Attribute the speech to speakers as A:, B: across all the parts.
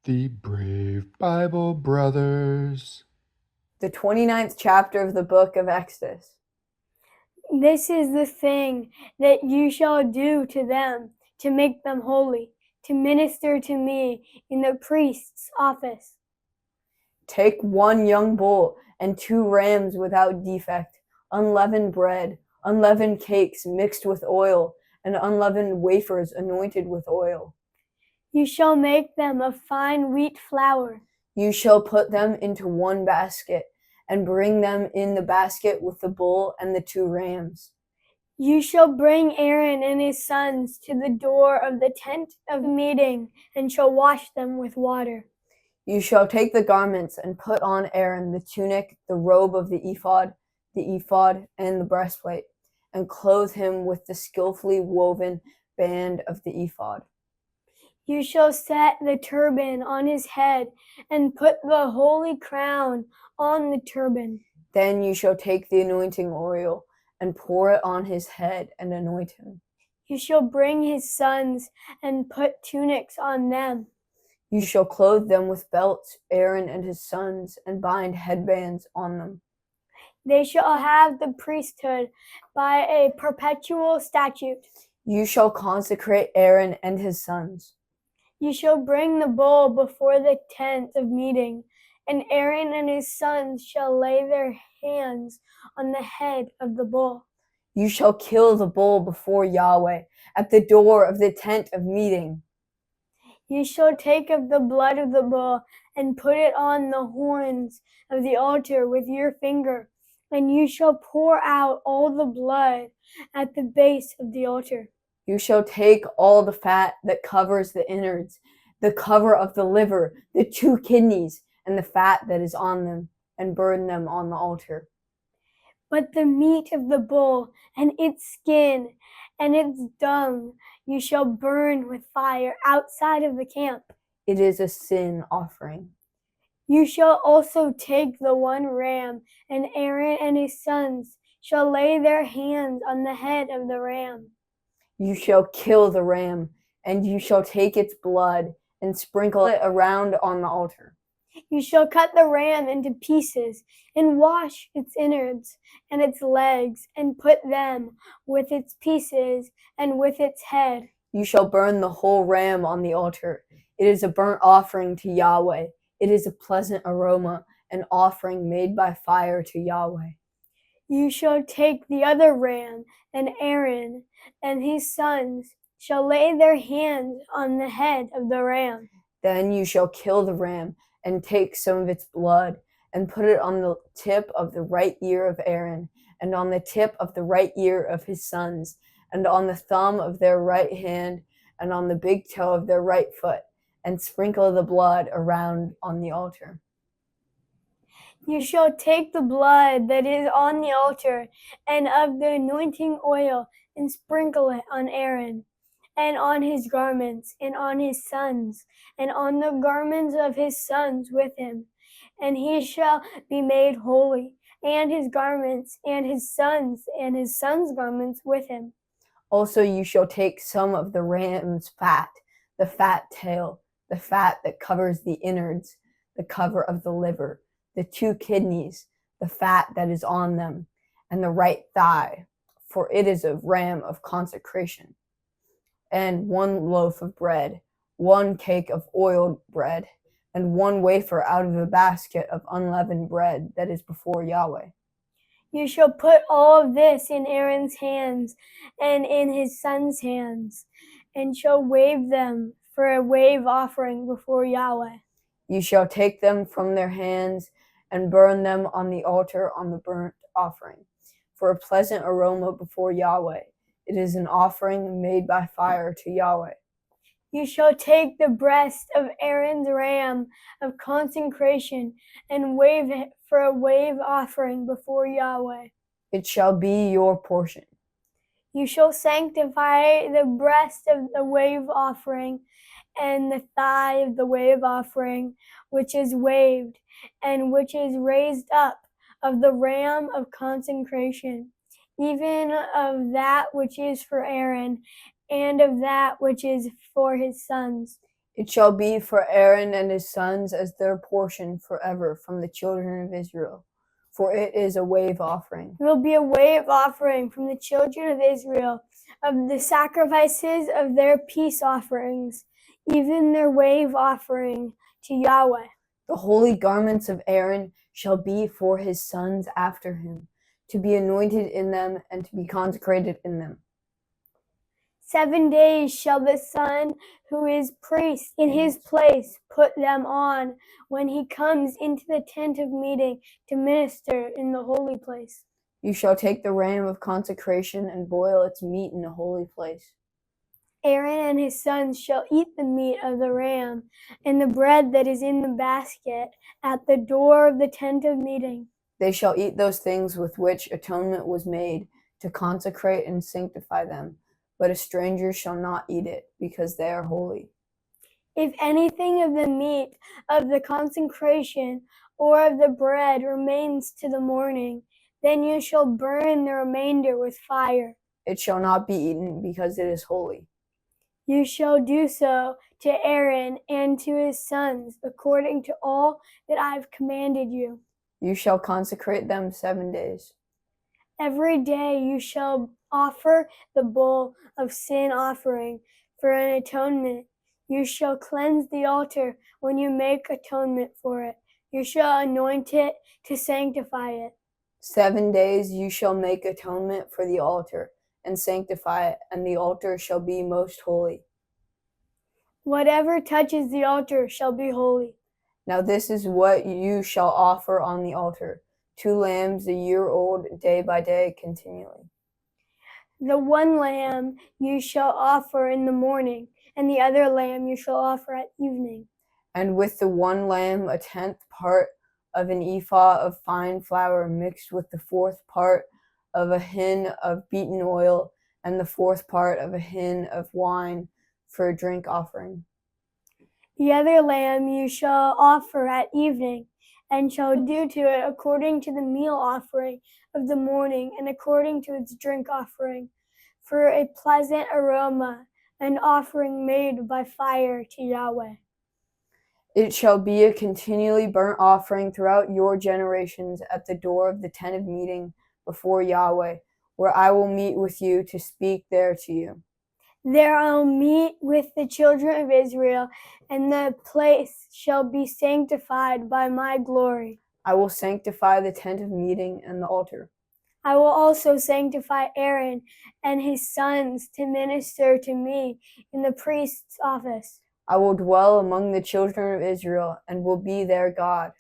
A: The brave Bible brothers.
B: The 29th chapter of the book of Exodus.
C: This is the thing that you shall do to them to make them holy, to minister to me in the priest's office.
B: Take one young bull and 2 rams without defect, unleavened bread, unleavened cakes mixed with oil, and unleavened wafers anointed with oil.
C: You shall make them of fine wheat flour.
B: You shall put them into one basket, and bring them in the basket with the bull and the 2 rams.
C: You shall bring Aaron and his sons to the door of the tent of meeting, and shall wash them with water.
B: You shall take the garments and put on Aaron the tunic, the robe of the ephod, and the breastplate, and clothe him with the skillfully woven band of the ephod.
C: You shall set the turban on his head, and put the holy crown on the turban.
B: Then you shall take the anointing oil and pour it on his head and anoint him.
C: You shall bring his sons and put tunics on them.
B: You shall clothe them with belts, Aaron and his sons, and bind headbands on them.
C: They shall have the priesthood by a perpetual statute.
B: You shall consecrate Aaron and his sons.
C: You shall bring the bull before the tent of meeting, and Aaron and his sons shall lay their hands on the head of the bull.
B: You shall kill the bull before Yahweh at the door of the tent of meeting.
C: You shall take of the blood of the bull and put it on the horns of the altar with your finger, and you shall pour out all the blood at the base of the altar.
B: You shall take all the fat that covers the innards, the cover of the liver, the 2 kidneys, and the fat that is on them, and burn them on the altar.
C: But the meat of the bull and its skin and its dung you shall burn with fire outside of the camp.
B: It is a sin offering.
C: You shall also take the 1 ram, and Aaron and his sons shall lay their hands on the head of the ram.
B: You shall kill the ram, and you shall take its blood and sprinkle it around on the altar.
C: You shall cut the ram into pieces, and wash its innards and its legs, and put them with its pieces and with its head.
B: You shall burn the whole ram on the altar. It is a burnt offering to Yahweh. It is a pleasant aroma, an offering made by fire to Yahweh.
C: You shall take the other ram, and Aaron and his sons shall lay their hands on the head of the ram.
B: Then you shall kill the ram, and take some of its blood, and put it on the tip of the right ear of Aaron, and on the tip of the right ear of his sons, and on the thumb of their right hand, and on the big toe of their right foot, and sprinkle the blood around on the altar.
C: You shall take the blood that is on the altar and of the anointing oil, and sprinkle it on Aaron, and on his garments, and on his sons, and on the garments of his sons with him. And he shall be made holy, and his garments, and his sons' garments with him.
B: Also you shall take some of the ram's fat, the fat tail, the fat that covers the innards, the cover of the liver, the 2 kidneys, the fat that is on them, and the right thigh, for it is a ram of consecration. And 1 loaf of bread, 1 cake of oiled bread, and 1 wafer out of the basket of unleavened bread that is before Yahweh.
C: You shall put all of this in Aaron's hands and in his sons' hands, and shall wave them for a wave offering before Yahweh.
B: You shall take them from their hands and burn them on the altar on the burnt offering, for a pleasant aroma before Yahweh. It is an offering made by fire to Yahweh.
C: You shall take the breast of Aaron's ram of consecration and wave it for a wave offering before Yahweh.
B: It shall be your portion.
C: You shall sanctify the breast of the wave offering and the thigh of the wave offering, which is waved and which is raised up, of the ram of consecration, even of that which is for Aaron, and of that which is for his sons.
B: It shall be for Aaron and his sons as their portion forever from the children of Israel, for it is a wave offering.
C: It will be a wave offering from the children of Israel of the sacrifices of their peace offerings, even their wave offering to Yahweh.
B: The holy garments of Aaron shall be for his sons after him, to be anointed in them and to be consecrated in them.
C: 7 days shall the son who is priest in his place put them on when he comes into the tent of meeting to minister in the holy place.
B: You shall take the ram of consecration and boil its meat in a holy place.
C: Aaron and his sons shall eat the meat of the ram and the bread that is in the basket at the door of the tent of meeting.
B: They shall eat those things with which atonement was made to consecrate and sanctify them, but a stranger shall not eat it, because they are holy.
C: If anything of the meat of the consecration or of the bread remains to the morning, then you shall burn the remainder with fire.
B: It shall not be eaten, because it is holy.
C: You shall do so to Aaron and to his sons, according to all that I have commanded you.
B: You shall consecrate them 7 days.
C: Every day you shall offer the bull of sin offering for an atonement. You shall cleanse the altar when you make atonement for it. You shall anoint it to sanctify it.
B: 7 days you shall make atonement for the altar and sanctify it, and the altar shall be most holy.
C: Whatever touches the altar shall be holy.
B: Now this is what you shall offer on the altar: 2 lambs a year old, day by day, continually.
C: The one lamb you shall offer in the morning, and the other lamb you shall offer at evening.
B: And with the one lamb 1/10 part of an ephah of fine flour mixed with the 4th part of a hin of beaten oil, and the 4th part of a hin of wine for a drink offering.
C: The other lamb you shall offer at evening, and shall do to it according to the meal offering of the morning, and according to its drink offering, for a pleasant aroma, an offering made by fire to Yahweh.
B: It shall be a continually burnt offering throughout your generations at the door of the tent of meeting before Yahweh, where I will meet with you to speak there to you.
C: There I will meet with the children of Israel, and the place shall be sanctified by my glory.
B: I will sanctify the tent of meeting and the altar.
C: I will also sanctify Aaron and his sons to minister to me in the priest's office.
B: I will dwell among the children of Israel and will be their God.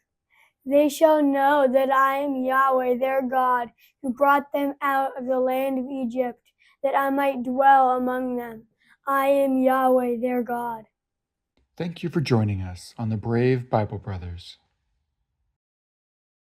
C: They shall know that I am Yahweh their God, who brought them out of the land of Egypt, that I might dwell among them. I am Yahweh their God.
A: Thank you for joining us on the Brave Bible Brothers.